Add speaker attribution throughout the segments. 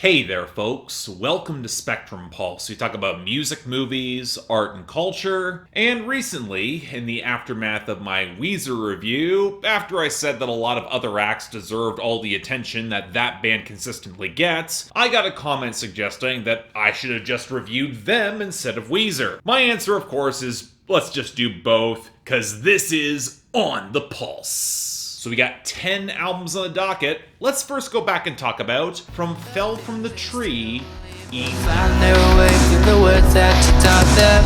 Speaker 1: Hey there, folks. Welcome to Spectrum Pulse. We talk about music, movies, art, and culture. And recently, in the aftermath of my Weezer review, after I said that a lot of other acts deserved all the attention that band consistently gets, I got a comment suggesting that I should have just reviewed them instead of Weezer. My answer, of course, is let's just do both, because this is On the Pulse. So we got 10 albums on the docket. Let's first go back and talk about From Fell From the Tree,
Speaker 2: Find their way through the words that you taught them.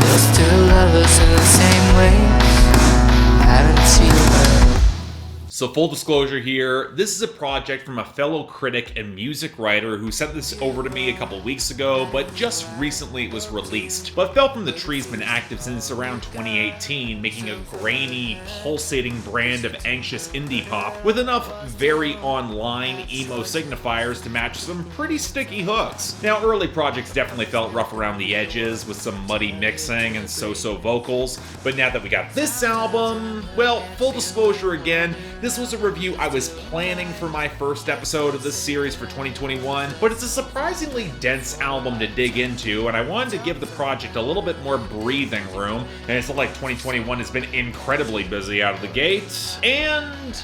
Speaker 2: They're still lovers in the same ways. Haven't seen them.
Speaker 1: So full disclosure here, this is a project from a fellow critic and music writer who sent this over to me a couple weeks ago, but just recently it was released. But Fell From the Tree's been active since around 2018, making a grainy, pulsating brand of anxious indie pop with enough very online emo signifiers to match some pretty sticky hooks. Now, early projects definitely felt rough around the edges with some muddy mixing and so-so vocals, but now that we got this album, well, full disclosure again, this was a review I was planning for my first episode of this series for 2021, but it's a surprisingly dense album to dig into, and I wanted to give the project a little bit more breathing room, and it's not like 2021 has been incredibly busy out of the gate, and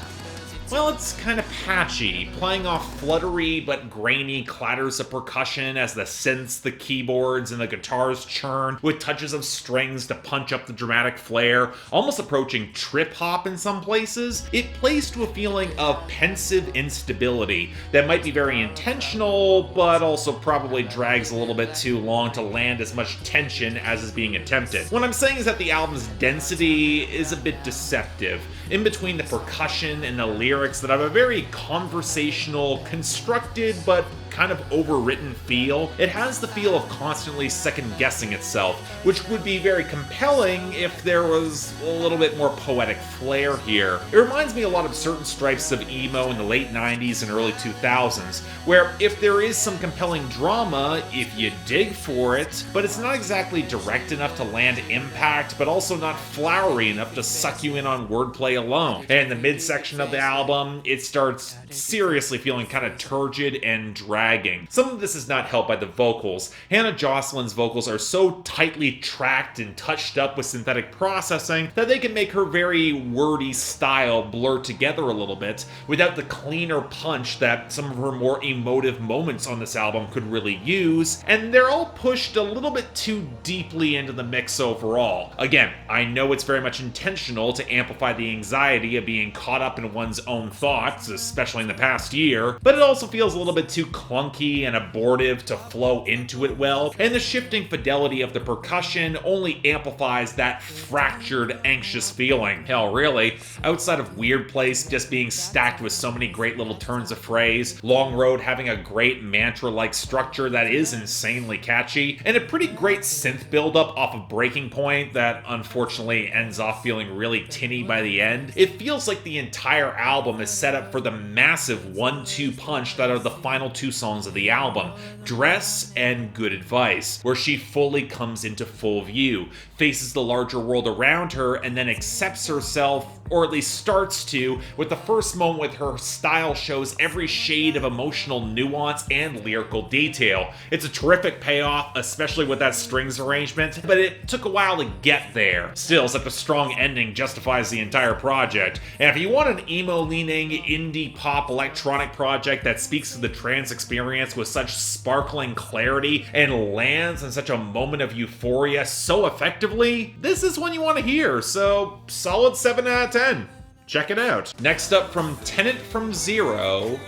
Speaker 1: well, it's kind of patchy, playing off fluttery but grainy clatters of percussion as the synths, the keyboards, and the guitars churn, with touches of strings to punch up the dramatic flair, almost approaching trip-hop in some places. It plays to a feeling of pensive instability that might be very intentional, but also probably drags a little bit too long to land as much tension as is being attempted. What I'm saying is that the album's density is a bit deceptive. In between the percussion and the lyrics that have a very conversational, constructed, but kind of overwritten feel, it has the feel of constantly second-guessing itself, which would be very compelling if there was a little bit more poetic flair here. It reminds me a lot of certain stripes of emo in the late 90s and early 2000s, where if there is some compelling drama, if you dig for it, but it's not exactly direct enough to land impact, but also not flowery enough to suck you in on wordplay alone. And in the midsection of the album, it starts seriously feeling kind of turgid and dragging. Some of this is not helped by the vocals. Hannah Jocelyn's vocals are so tightly tracked and touched up with synthetic processing that they can make her very wordy style blur together a little bit without the cleaner punch that some of her more emotive moments on this album could really use, and they're all pushed a little bit too deeply into the mix overall. Again, I know it's very much intentional to amplify the anxiety of being caught up in one's own thoughts, especially in the past year, but it also feels a little bit too clunky and abortive to flow into it well, and the shifting fidelity of the percussion only amplifies that fractured, anxious feeling. Hell, really, outside of Weird Place just being stacked with so many great little turns of phrase, Long Road having a great mantra-like structure that is insanely catchy, and a pretty great synth buildup off of Breaking Point that unfortunately ends off feeling really tinny by the end, it feels like the entire album is set up for the massive 1-2 punch that are the final two songs of the album, Dress and Good Advice, where she fully comes into full view, faces the larger world around her, and then accepts herself, or at least starts to, with the first moment with her style shows every shade of emotional nuance and lyrical detail. It's a terrific payoff, especially with that strings arrangement, but it took a while to get there. Still, such a strong ending justifies the entire project, and if you want an emo-leaning, indie pop electronic project that speaks to the trance experience with such sparkling clarity and lands in such a moment of euphoria so effectively, this is one you want to hear, so solid 7 out of 10. Check it out. Next up from Tenant From Zero,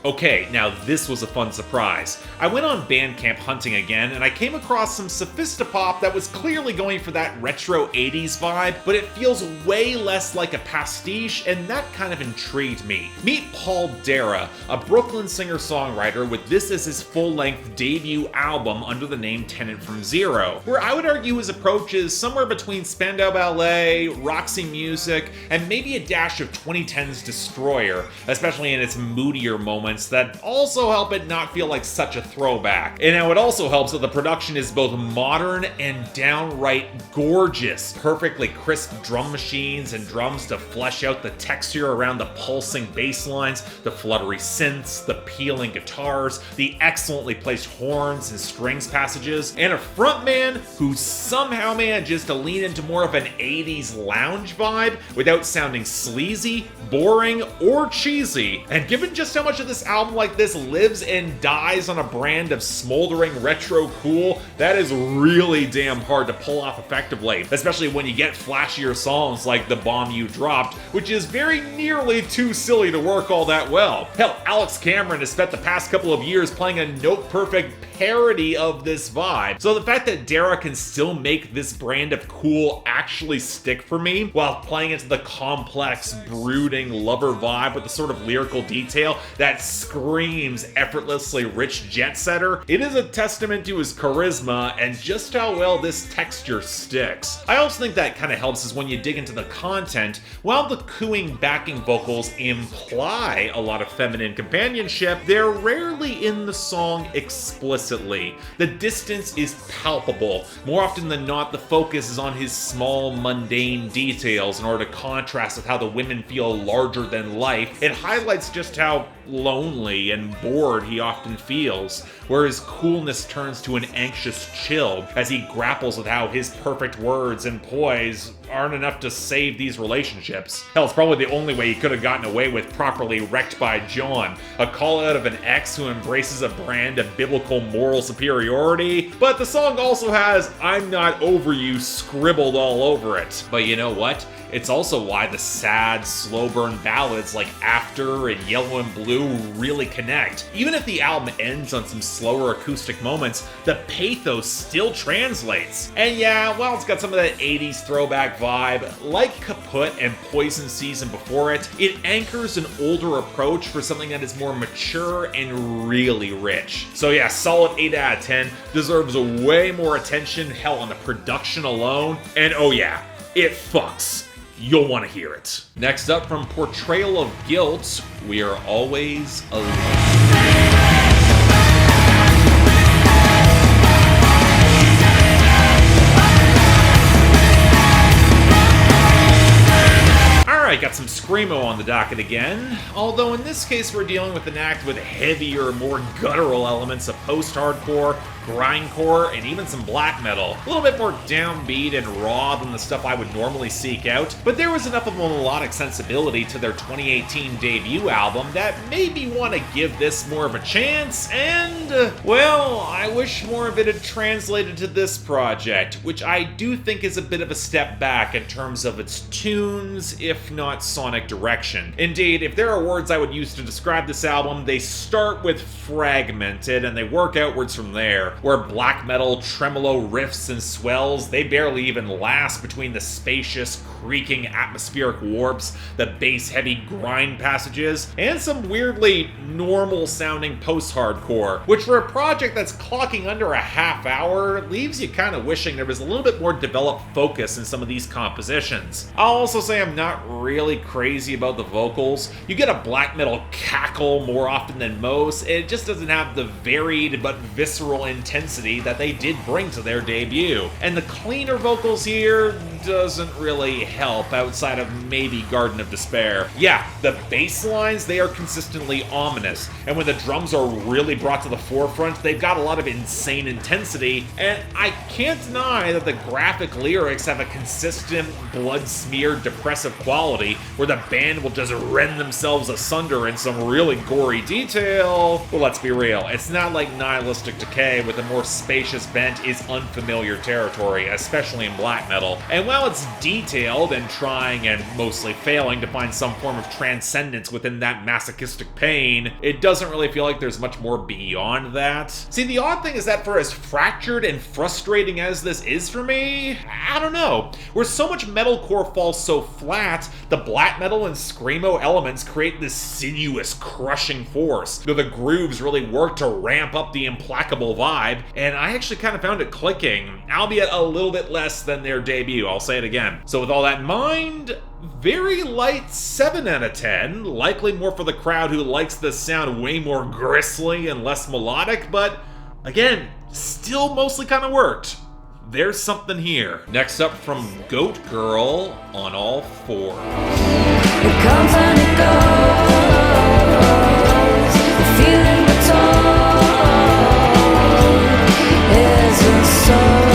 Speaker 1: Okay, now this was a fun surprise. I went on Bandcamp hunting again, and I came across some sophistipop that was clearly going for that retro 80s vibe, but it feels way less like a pastiche, and that kind of intrigued me. Meet Paul Dara, a Brooklyn singer-songwriter with this as his full-length debut album under the name Tenant From Zero, where I would argue his approach is somewhere between Spandau Ballet, Roxy Music, and maybe a dash of 2010's Destroyer, especially in its moodier moments that also help it not feel like such a throwback. And now it also helps that the production is both modern and downright gorgeous. Perfectly crisp drum machines and drums to flesh out the texture around the pulsing bass lines, the fluttery synths, the peeling guitars, the excellently placed horns and strings passages, and a frontman who somehow manages to lean into more of an 80s lounge vibe without sounding sleazy, boring, or cheesy. And given just how much of this album like this lives and dies on a brand of smoldering retro cool, that is really damn hard to pull off effectively, especially when you get flashier songs like The Bomb You Dropped, which is very nearly too silly to work all that well. Hell, Alex Cameron has spent the past couple of years playing a note-perfect parody of this vibe. So the fact that Th1rt can still make this brand of cool actually stick for me, while playing into the complex, brooding lover vibe with the sort of lyrical detail that screams effortlessly rich jet setter, it is a testament to his charisma and just how well this texture sticks. I also think that kind of helps is when you dig into the content, while the cooing backing vocals imply a lot of feminine companionship, they're rarely in the song explicitly. The distance is palpable. More often than not, the focus is on his small, mundane details in order to contrast with how the women feel larger than life. It highlights just how lonely and bored he often feels, where his coolness turns to an anxious chill as he grapples with how his perfect words and poise aren't enough to save these relationships. Hell, it's probably the only way he could have gotten away with Properly Wrecked by John, a call out of an ex who embraces a brand of biblical moral superiority, but the song also has I'm Not Over You scribbled all over it. But you know what? It's also why the sad, slow burn ballads like After and Yellow and Blue really connect. Even if the album ends on some slower acoustic moments, the pathos still translates. And yeah, while it's got some of that 80s throwback vibe, like Kaput and Poison Season before it, it anchors an older approach for something that is more mature and really rich. So yeah, solid 8 out of 10, deserves way more attention, hell, on the production alone, and oh yeah, it fucks. You'll want to hear it. Next up, from Portrayal of Guilt, We Are Always Alone. Alright, got some screamo on the docket again, although in this case we're dealing with an act with heavier, more guttural elements of post-hardcore, grindcore, and even some black metal. A little bit more downbeat and raw than the stuff I would normally seek out, but there was enough of a melodic sensibility to their 2018 debut album that made me want to give this more of a chance, and, well, I wish more of it had translated to this project, which I do think is a bit of a step back in terms of its tunes, if not sonic direction. Indeed, if there are words I would use to describe this album, they start with fragmented and they work outwards from there, where black metal tremolo riffs and swells, they barely even last between the spacious, creaking atmospheric warps, the bass-heavy grind passages, and some weirdly normal-sounding post-hardcore, which for a project that's clocking under a half hour, leaves you kind of wishing there was a little bit more developed focus in some of these compositions. I'll also say I'm not really crazy about the vocals. You get a black metal cackle more often than most, and it just doesn't have the varied but visceral intensity that they did bring to their debut. And the cleaner vocals here doesn't really help outside of maybe Garden of Despair. Yeah, the bass lines, they are consistently ominous, and when the drums are really brought to the forefront, they've got a lot of insane intensity, and I can't deny that the graphic lyrics have a consistent, blood-smeared, depressive quality, where the band will just rend themselves asunder in some really gory detail. Well, let's be real, it's not like Nihilistic Decay with a more spacious bent is unfamiliar territory, especially in black metal. And while it's detailed and trying and mostly failing to find some form of transcendence within that masochistic pain, it doesn't really feel like there's much more beyond that. See, the odd thing is that for as fractured and frustrating as this is for me, I don't know. Where so much metalcore falls so flat, the black metal metal and screamo elements create this sinuous, crushing force. The grooves really work to ramp up the implacable vibe, and I actually kind of found it clicking, albeit a little bit less than their debut, I'll say it again. So with all that in mind, very light 7 out of 10, likely more for the crowd who likes the sound way more gristly and less melodic, but again, still mostly kind of worked. There's something here. Next up from Goat Girl on all four.
Speaker 3: It comes and it goes. The feeling is a soul.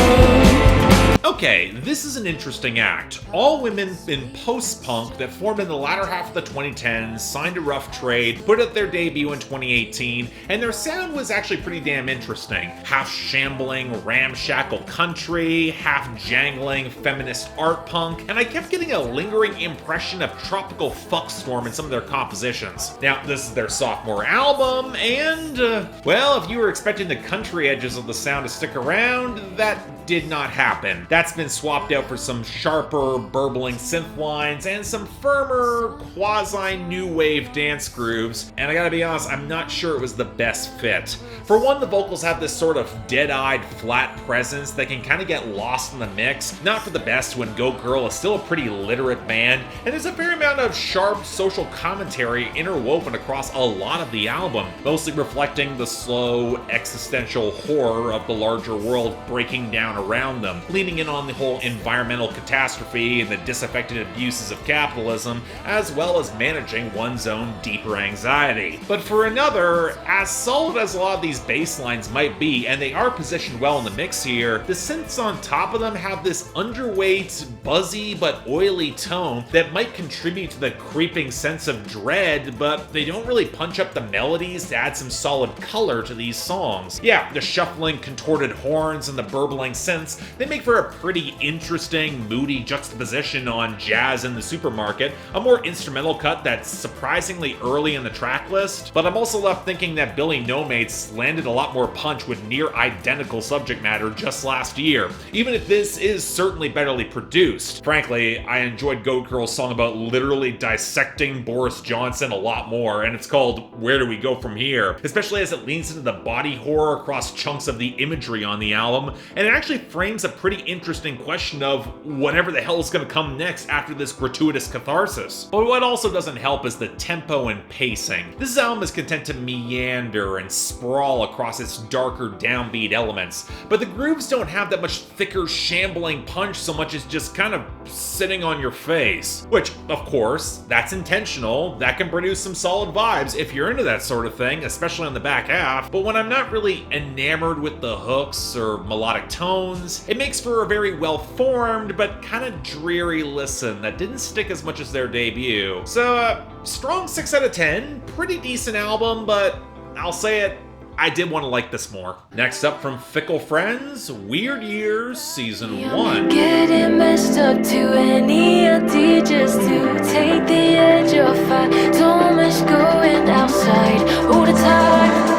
Speaker 1: Okay, this is an interesting act. All women in post-punk that formed in the latter half of the 2010s, signed a rough trade, put out their debut in 2018, and their sound was actually pretty damn interesting. Half shambling, ramshackle country, half jangling feminist art punk, and I kept getting a lingering impression of tropical fuckstorm in some of their compositions. Now, this is their sophomore album, and, well, if you were expecting the country edges of the sound to stick around, that did not happen. That's been swapped out for some sharper, burbling synth lines and some firmer, quasi-new wave dance grooves, and I gotta be honest, I'm not sure it was the best fit. For one, the vocals have this sort of dead-eyed, flat presence that can kind of get lost in the mix, not for the best when Goat Girl is still a pretty literate band, and there's a fair amount of sharp social commentary interwoven across a lot of the album, mostly reflecting the slow, existential horror of the larger world breaking down around them, leaning in on the whole environmental catastrophe and the disaffected abuses of capitalism, as well as managing one's own deeper anxiety. But for another, as solid as a lot of these bass lines might be, and they are positioned well in the mix here, the synths on top of them have this underweight, buzzy but oily tone that might contribute to the creeping sense of dread, but they don't really punch up the melodies to add some solid color to these songs. Yeah, the shuffling, contorted horns and the burbling synths, they make for a pretty interesting, moody juxtaposition on Jazz in the Supermarket, a more instrumental cut that's surprisingly early in the track list, but I'm also left thinking that Billy No Mates landed a lot more punch with near identical subject matter just last year, even if this is certainly betterly produced. Frankly, I enjoyed Goat Girl's song about literally dissecting Boris Johnson a lot more, and it's called Where Do We Go From Here, especially as it leans into the body horror across chunks of the imagery on the album, and it actually frames a pretty interesting question of whatever the hell is going to come next after this gratuitous catharsis. But what also doesn't help is the tempo and pacing. This album is content to meander and sprawl across its darker downbeat elements, but the grooves don't have that much thicker shambling punch so much as just kind of sitting on your face. Which, of course, that's intentional. That can produce some solid vibes if you're into that sort of thing, especially on the back half, but when I'm not really enamored with the hooks or melodic tones, it makes for a very well-formed but kind of dreary listen that didn't stick as much as their debut. So, strong 6 out of 10, pretty decent album, but I'll say it, I did want to like this more. Next up from Fickle Friends, Weird Years Season 1.
Speaker 3: Getting messed up to any idea just to take the edge off. I don't miss going outside all the time.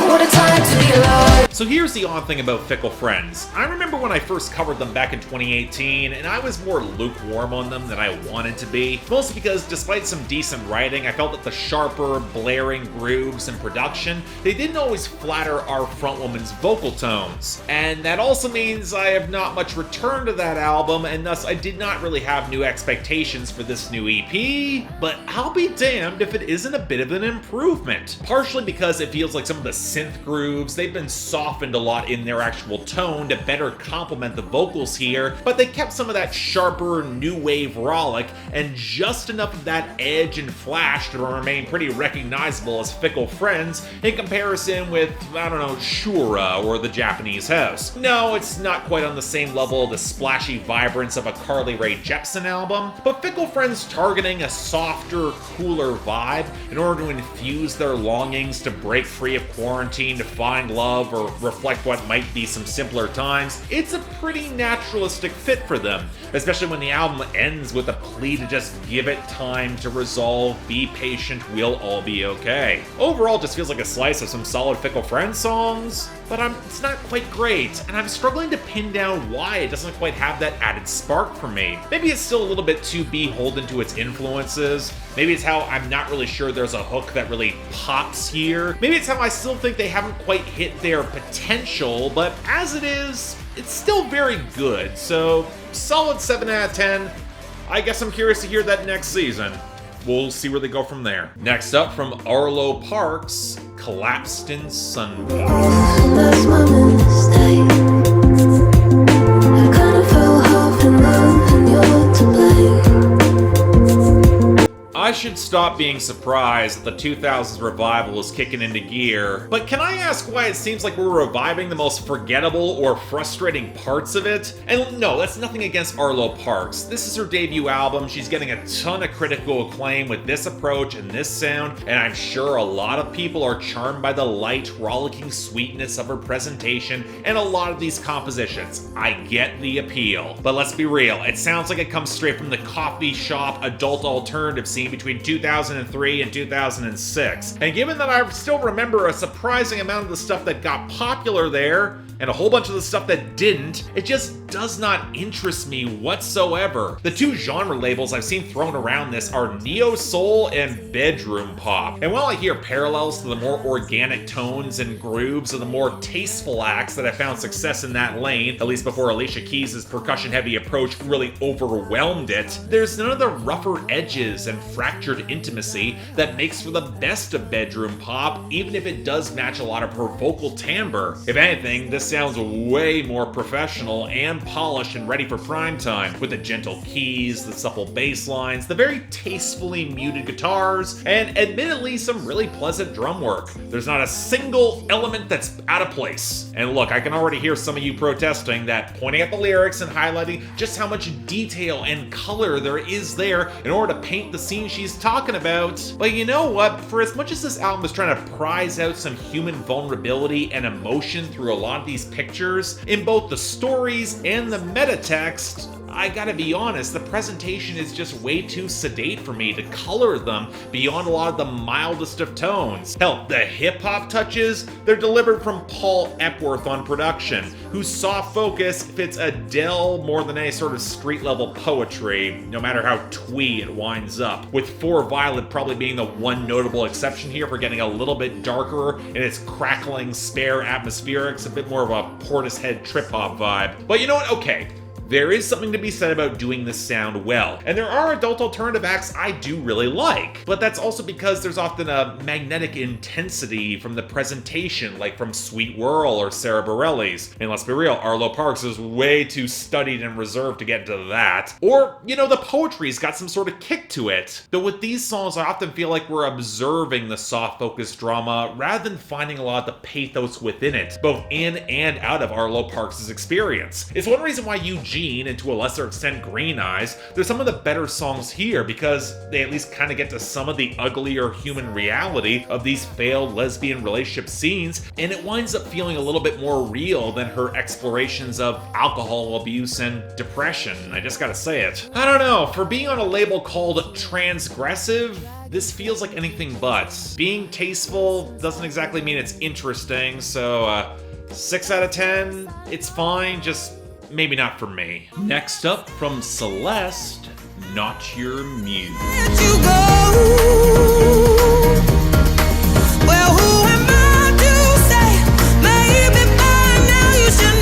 Speaker 3: What a time to be alive.
Speaker 1: So here's the odd thing about Fickle Friends. I remember when I first covered them back in 2018, and I was more lukewarm on them than I wanted to be, mostly because despite some decent writing, I felt that the sharper, blaring grooves and production, they didn't always flatter our frontwoman's vocal tones. And that also means I have not much return to that album, and thus I did not really have new expectations for this new EP, but I'll be damned if it isn't a bit of an improvement. Partially because it feels like some of the synth grooves, they've been softened a lot in their actual tone to better complement the vocals here, but they kept some of that sharper new wave rollick and just enough of that edge and flash to remain pretty recognizable as Fickle Friends in comparison with, I don't know, Shura or the Japanese House. No, it's not quite on the same level of the splashy vibrance of a Carly Rae Jepsen album, but Fickle Friends targeting a softer, cooler vibe in order to infuse their longings to break free of quarantine, to find love, or reflect what might be some simpler times, it's a pretty naturalistic fit for them, especially when the album ends with a plea to just give it time to resolve, be patient, we'll all be okay. Overall, it just feels like a slice of some solid Fickle Friends songs, but it's not quite great, and I'm struggling to pin down why it doesn't quite have that added spark for me. Maybe it's still a little bit too beholden to its influences. Maybe it's how I'm not really sure there's a hook that really pops here. Maybe it's how I still think they haven't quite hit their potential, but as it is, it's still very good. So, solid 7 out of 10. I guess I'm curious to hear that next season. We'll see where they go from there. Next up from Arlo Parks, Collapsed in Sunbeams.
Speaker 3: That's my mistake. I kinda fell half in love and you're to blame.
Speaker 1: I should stop being surprised that the 2000s revival is kicking into gear, but can I ask why it seems like we're reviving the most forgettable or frustrating parts of it? And no, that's nothing against Arlo Parks. This is her debut album, she's getting a ton of critical acclaim with this approach and this sound, and I'm sure a lot of people are charmed by the light, rollicking sweetness of her presentation and a lot of these compositions. I get the appeal. But let's be real, it sounds like it comes straight from the coffee shop adult alternative scene between 2003 and 2006. And given that I still remember a surprising amount of the stuff that got popular there, and a whole bunch of the stuff that didn't, it just does not interest me whatsoever. The two genre labels I've seen thrown around this are neo-soul and bedroom pop. And while I hear parallels to the more organic tones and grooves of the more tasteful acts that have found success in that lane, at least before Alicia Keys' percussion-heavy approach really overwhelmed it, there's none of the rougher edges and fractured intimacy that makes for the best of bedroom pop, even if it does match a lot of her vocal timbre. If anything, this sounds way more professional and polished and ready for prime time, with the gentle keys, the supple bass lines, the very tastefully muted guitars, and admittedly some really pleasant drum work. There's not a single element that's out of place. And look, I can already hear some of you protesting that, pointing at the lyrics and highlighting just how much detail and color there is there in order to paint the scene she's talking about. But you know what? For as much as this album is trying to prize out some human vulnerability and emotion through a lot of these pictures, in both the stories and the meta text, I gotta be honest, the presentation is just way too sedate for me to color them beyond a lot of the mildest of tones. Hell, the hip-hop touches, they're delivered from Paul Epworth on production, whose soft focus fits Adele more than any sort of street-level poetry, no matter how twee it winds up, with 4 Violet probably being the one notable exception here for getting a little bit darker in its crackling, spare atmospherics, a bit more of a Portishead trip-hop vibe. But you know what? Okay. There is something to be said about doing this sound well, and there are adult alternative acts I do really like, but that's also because there's often a magnetic intensity from the presentation, like from Sweet Whirl or Sarah Bareilles. And let's be real, Arlo Parks is way too studied and reserved to get into that. Or, you know, the poetry's got some sort of kick to it. Though with these songs, I often feel like we're observing the soft-focused drama rather than finding a lot of the pathos within it, both in and out of Arlo Parks' experience. It's one reason why Eugene, and to a lesser extent Green Eyes, they're some of the better songs here because they at least kind of get to some of the uglier human reality of these failed lesbian relationship scenes, and it winds up feeling a little bit more real than her explorations of alcohol abuse and depression. I just gotta say it. I don't know, for being on a label called Transgressive, this feels like anything but. Being tasteful doesn't exactly mean it's interesting, so 6 out of 10, it's fine, just maybe not for me. Next up from Celeste, Not Your Muse.
Speaker 4: Let you go. Well, who am I to say? Maybe by now you should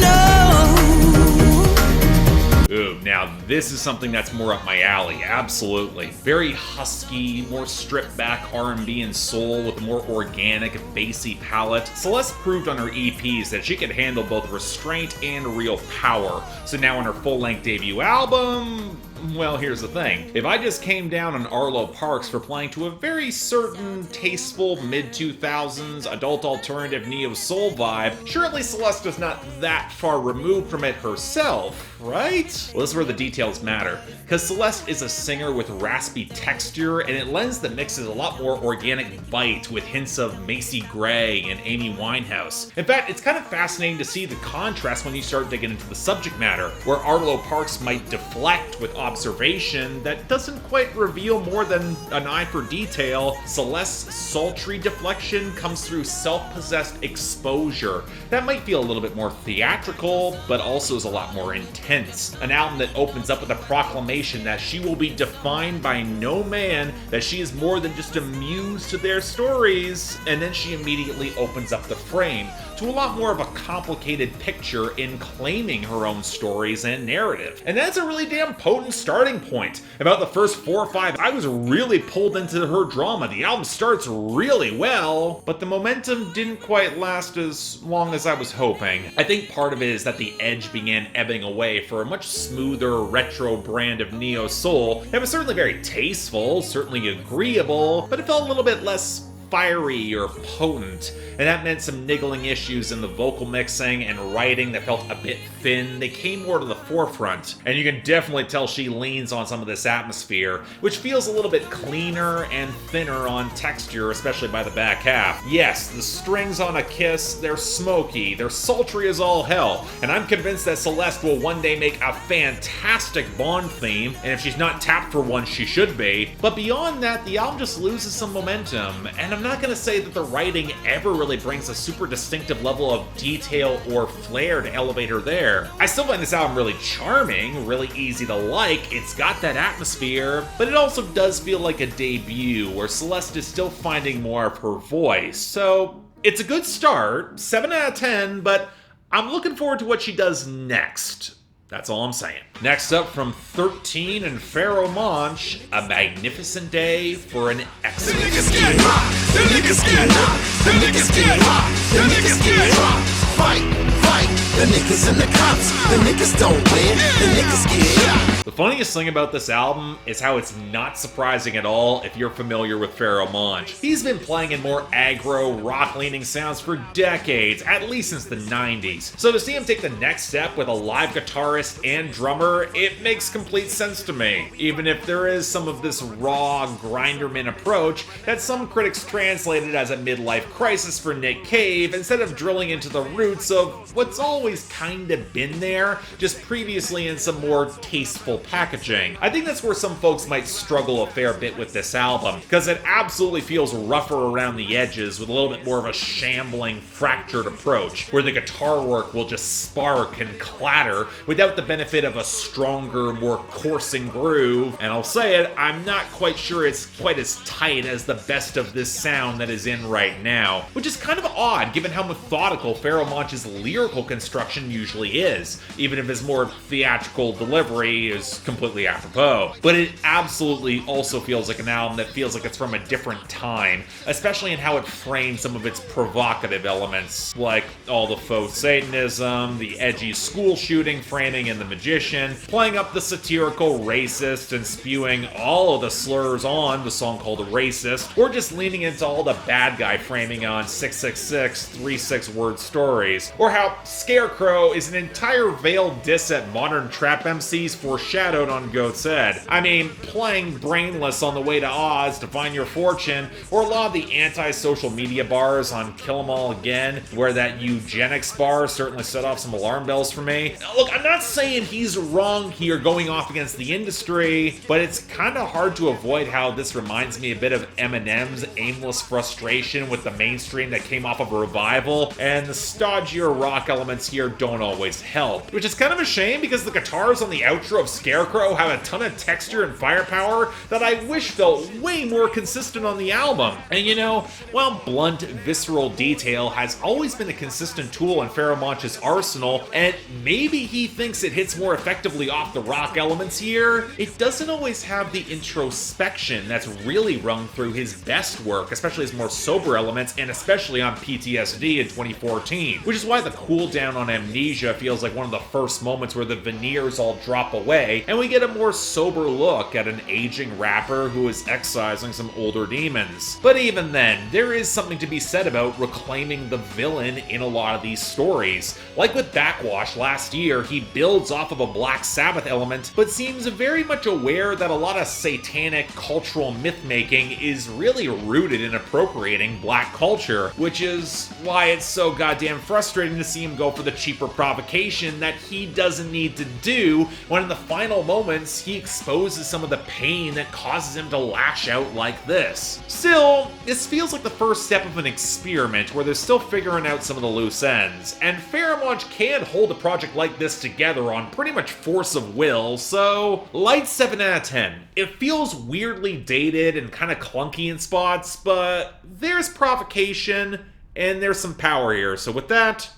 Speaker 4: know.
Speaker 1: Ooh, now this is something that's more up my alley, absolutely. Very husky, more stripped back R&B and soul with a more organic, bassy palette. Celeste proved on her EPs that she could handle both restraint and real power. So now on her full-length debut album, Well, here's the thing. If I just came down on Arlo Parks for playing to a very certain tasteful mid-2000s adult alternative neo-soul vibe, surely Celeste is not that far removed from it herself, right? Well, this is where the details matter, because Celeste is a singer with raspy texture, and it lends the mixes a lot more organic bite with hints of Macy Gray and Amy Winehouse. In fact, it's kind of fascinating to see the contrast when you start digging into the subject matter, where Arlo Parks might deflect with observation that doesn't quite reveal more than an eye for detail. Celeste's sultry deflection comes through self-possessed exposure. That might feel a little bit more theatrical, but also is a lot more intense. An album that opens up with a proclamation that she will be defined by no man, that she is more than just a muse to their stories, and then she immediately opens up the frame to a lot more of a complicated picture in claiming her own stories and narrative. And that's a really damn potent starting point. About the first 4 or 5, I was really pulled into her drama. The album starts really well, but the momentum didn't quite last as long as I was hoping. I think part of it is that the edge began ebbing away for a much smoother retro brand of neo-soul. It was certainly very tasteful, certainly agreeable, but it felt a little bit less fiery or potent, and that meant some niggling issues in the vocal mixing and writing that felt a bit thin. They came more to the forefront, and you can definitely tell she leans on some of this atmosphere, which feels a little bit cleaner and thinner on texture, especially by the back half. Yes, the strings on A Kiss, they're smoky, they're sultry as all hell, and I'm convinced that Celeste will one day make a fantastic Bond theme, and if she's not tapped for one, she should be. But beyond that, the album just loses some momentum, and I'm not gonna say that the writing ever really brings a super distinctive level of detail or flair to elevate her there. I still find this album really charming, really easy to like, it's got that atmosphere, but it also does feel like a debut where Celeste is still finding more of her voice. So it's a good start, 7 out of 10, but I'm looking forward to what she does next. That's all I'm saying. Next up from Th1rt3en Pharoahe Monch, A Magnificent Day for an Exit.
Speaker 5: The niggas get hot, the niggas get hot, the niggas get hot, the niggas get hot. Fight, the niggas and the cops, the niggas don't win, the niggas get shot.
Speaker 1: The funniest thing about this album is how it's not surprising at all if you're familiar with Pharoahe Monch. He's been playing in more aggro, rock-leaning sounds for decades, at least since the 90s. So to see him take the next step with a live guitarist and drummer, it makes complete sense to me. Even if there is some of this raw, grinderman approach that some critics translated as a midlife crisis for Nick Cave, instead of drilling into the roots of what's always kind of been there, just previously in some more tasteful packaging. I think that's where some folks might struggle a fair bit with this album, because it absolutely feels rougher around the edges with a little bit more of a shambling, fractured approach, where the guitar work will just spark and clatter without the benefit of a stronger, more coursing groove. And I'll say it, I'm not quite sure it's quite as tight as the best of this sound that is in right now, which is kind of odd given how methodical Pharoahe Monch's lyrical construction usually is, even if his more theatrical delivery is completely apropos. But it absolutely also feels like an album that feels like it's from a different time, especially in how it frames some of its provocative elements, like all the faux Satanism, the edgy school shooting framing in The Magician, playing up the satirical racist and spewing all of the slurs on the song called Racist, or just leaning into all the bad guy framing on 666 36-word stories, or how Scarecrow is an entire veiled diss at modern trap MCs foreshadowed on Goat's Head. I mean, playing Brainless on the way to Oz to find your fortune, or a lot of the anti-social media bars on Kill 'Em All Again, where that eugenics bar certainly set off some alarm bells for me. Look, I'm not saying he's wrong here going off against the industry, but it's kind of hard to avoid how this reminds me a bit of Eminem's aimless frustration with the mainstream that came off of a revival, and the stodgier rock elements here don't always help. Which is kind of a shame, because the guitars on the outro of Scarecrow have a ton of texture and firepower that I wish felt way more consistent on the album. And you know, while blunt, visceral detail has always been a consistent tool in Pharoahe Monch's arsenal, and maybe he thinks it hits more effectively off the rock elements here, it doesn't always have the introspection that's really rung through his best work, especially his more sober elements, and especially on PTSD in 2014. Which is why the cool Cool Down on Amnesia feels like one of the first moments where the veneers all drop away, and we get a more sober look at an aging rapper who is excising some older demons. But even then, there is something to be said about reclaiming the villain in a lot of these stories. Like with Backwash last year, he builds off of a Black Sabbath element, but seems very much aware that a lot of satanic cultural myth-making is really rooted in appropriating black culture, which is why it's so goddamn frustrating to see him go for the cheaper provocation that he doesn't need to do, when in the final moments he exposes some of the pain that causes him to lash out like this. Still, this feels like the first step of an experiment where they're still figuring out some of the loose ends, and Pharoahe Monch can hold a project like this together on pretty much force of will, so light 7 out of 10. It feels weirdly dated and kind of clunky in spots, but there's provocation and there's some power here, so with that,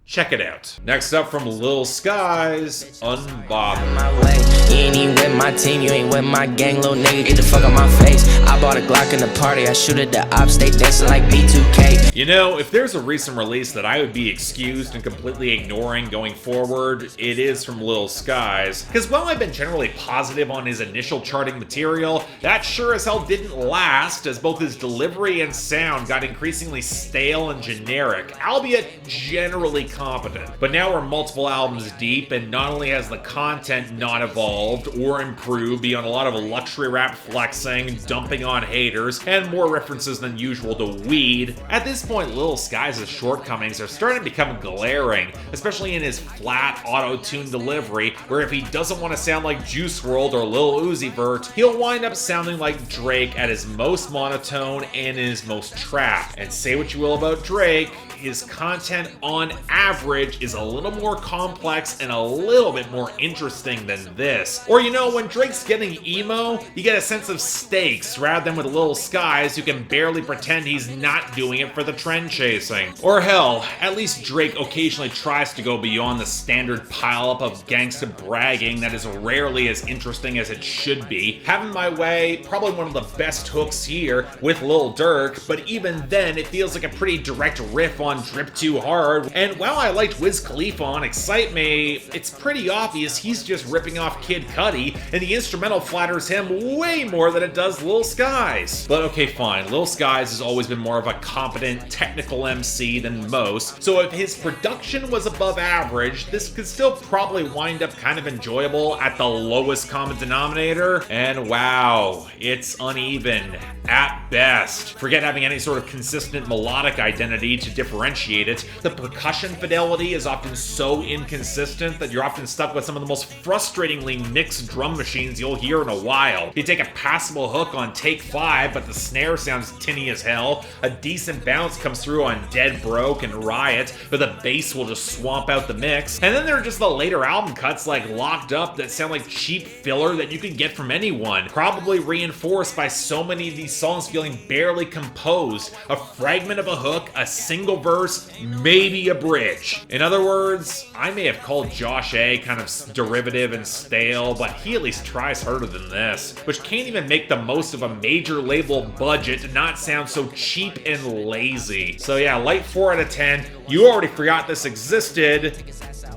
Speaker 1: check it out. Next up from Lil Skies, Unbothered.
Speaker 2: My way. You ain't even with my team, you ain't with my gang, little nigga, get the fuck out my face. I bought a Glock in the party, I shoot at the ops, they dancing like B2K.
Speaker 1: You know, if there's a recent release that I would be excused and completely ignoring going forward, it is from Lil Skies. Because while I've been generally positive on his initial charting material, that sure as hell didn't last, as both his delivery and sound got increasingly stale and generic, albeit generally competent. But now we're multiple albums deep, and not only has the content not evolved or improved beyond a lot of luxury rap flexing, dumping on haters, and more references than usual to weed, at this point Lil Skies' shortcomings are starting to become glaring, especially in his flat, auto-tuned delivery, where if he doesn't want to sound like Juice WRLD or Lil Uzi Vert, he'll wind up sounding like Drake at his most monotone and in his most trap. And say what you will about Drake, his content on average is a little more complex and a little bit more interesting than this. Or you know, when Drake's getting emo, you get a sense of stakes rather than with Lil Skies, who can barely pretend he's not doing it for the trend chasing. Or hell, at least Drake occasionally tries to go beyond the standard pileup of gangsta bragging that is rarely as interesting as it should be. Having My Way, probably one of the best hooks here with Lil Durk, but even then it feels like a pretty direct riff on Drip Too Hard, and while I liked Wiz Khalifa on Excite Me, it's pretty obvious he's just ripping off Kid Cudi, and the instrumental flatters him way more than it does Lil Skies. But okay, fine, Lil Skies has always been more of a competent, technical MC than most, so if his production was above average, this could still probably wind up kind of enjoyable at the lowest common denominator, and wow, it's uneven at best. Forget having any sort of consistent melodic identity to differentiate it. The percussion fidelity is often so inconsistent that you're often stuck with some of the most frustratingly mixed drum machines you'll hear in a while. You take a passable hook on take 5, but the snare sounds tinny as hell. A decent bounce comes through on Dead Broke and Riot, but the bass will just swamp out the mix. And then there are just the later album cuts like Locked Up that sound like cheap filler that you could get from anyone, probably reinforced by so many of these songs feeling barely composed. A fragment of a hook, a single verse, maybe a bridge. In other words, I may have called Josh A kind of derivative and stale, but he at least tries harder than this, which can't even make the most of a major label budget to not sound so cheap and lazy. So yeah, light 4 out of 10. You already forgot this existed,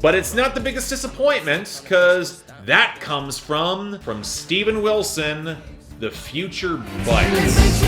Speaker 1: but it's not the biggest disappointment, because that comes from Steven Wilson, The Future Bites.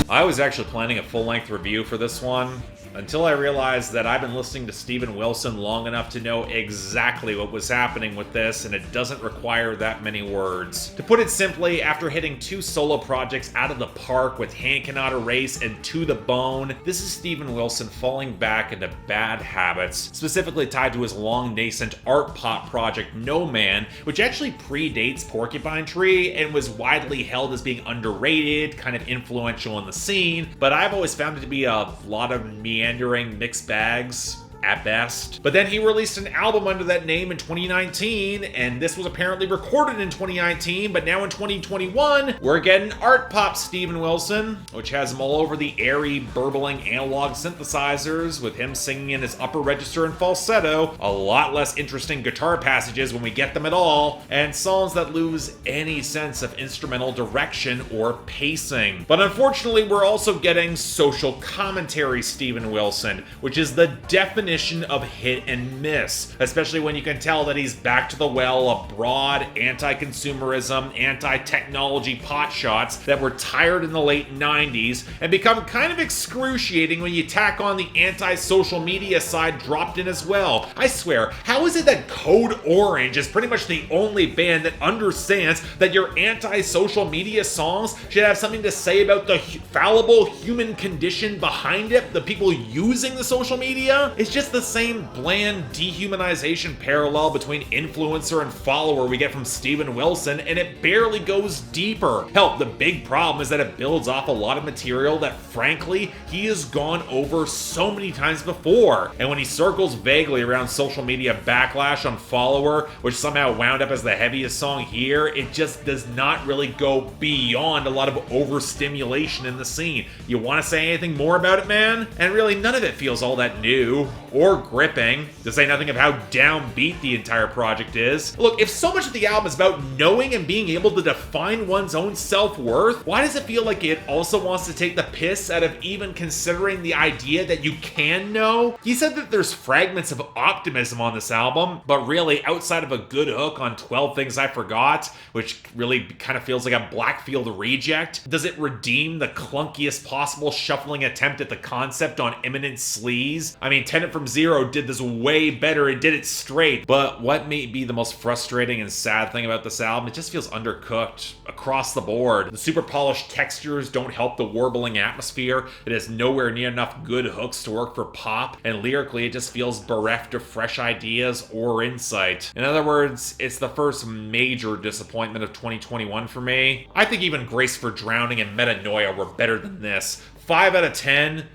Speaker 1: I was actually planning a full-length review for this one, until I realized that I've been listening to Steven Wilson long enough to know exactly what was happening with this, and it doesn't require that many words. To put it simply, after hitting 2 solo projects out of the park with Hand Cannot Erase and To The Bone, this is Steven Wilson falling back into bad habits, specifically tied to his long nascent art pop project No Man, which actually predates Porcupine Tree and was widely held as being underrated, kind of influential in the scene, but I've always found it to be a lot of meandering mixed bags. at best. But then he released an album under that name in 2019, and this was apparently recorded in 2019, but now in 2021, we're getting art pop Steven Wilson, which has him all over the airy, burbling analog synthesizers, with him singing in his upper register and falsetto, a lot less interesting guitar passages when we get them at all, and songs that lose any sense of instrumental direction or pacing. But unfortunately, we're also getting social commentary Steven Wilson, which is the definition of hit and miss, especially when you can tell that he's back to the well of broad anti-consumerism, anti-technology potshots that were tired in the late 90s and become kind of excruciating when you tack on the anti-social media side dropped in as well. I swear, how is it that Code Orange is pretty much the only band that understands that your anti-social media songs should have something to say about the fallible human condition behind it, the people using the social media? It's just the same bland dehumanization parallel between influencer and follower we get from Steven Wilson, and it barely goes deeper. Hell, the big problem is that it builds off a lot of material that frankly he has gone over so many times before, and when he circles vaguely around social media backlash on Follower, which somehow wound up as the heaviest song here, it just does not really go beyond a lot of overstimulation in the scene. You want to say anything more about it, man? And really none of it feels all that new or gripping, to say nothing of how downbeat the entire project is. Look, if so much of the album is about knowing and being able to define one's own self-worth, why does it feel like it also wants to take the piss out of even considering the idea that you can know? He said that there's fragments of optimism on this album, but really, outside of a good hook on 12 Things I Forgot, which really kind of feels like a Blackfield reject, does it redeem the clunkiest possible shuffling attempt at the concept on Imminent Sleaze? I mean, Tenant From Zero did this way better and did it straight, but what may be the most frustrating and sad thing about this album, it just feels undercooked across the board. The super polished textures don't help the warbling atmosphere, it has nowhere near enough good hooks to work for pop, and lyrically it just feels bereft of fresh ideas or insight. In other words, it's the first major disappointment of 2021 for me. I think even Grace for Drowning and Metanoia were better than this. 5 out of 10,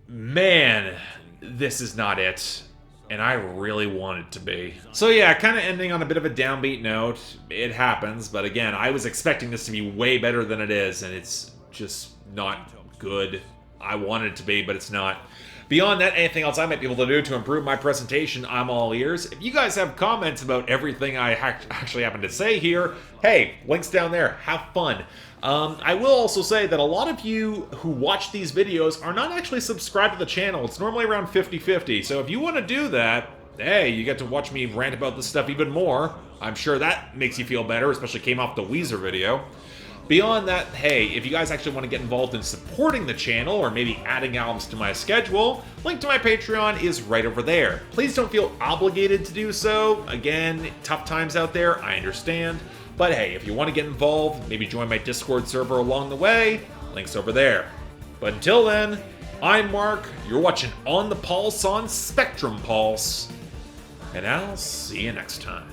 Speaker 1: man, this is not it. And I really want it to be. So yeah, kind of ending on a bit of a downbeat note. It happens, but again, I was expecting this to be way better than it is, and it's just not good. I wanted it to be, but it's not. Beyond that, anything else I might be able to do to improve my presentation, I'm all ears. If you guys have comments about everything I actually happen to say here, hey, links down there. Have fun. I will also say that a lot of you who watch these videos are not actually subscribed to the channel. It's normally around 50-50, so if you want to do that, hey, you get to watch me rant about this stuff even more. I'm sure that makes you feel better, especially came off the Weezer video. Beyond that, hey, if you guys actually want to get involved in supporting the channel or maybe adding albums to my schedule, link to my Patreon is right over there. Please don't feel obligated to do so. Again, tough times out there, I understand. But hey, if you want to get involved, maybe join my Discord server along the way, link's over there. But until then, I'm Mark, you're watching On the Pulse on Spectrum Pulse, and I'll see you next time.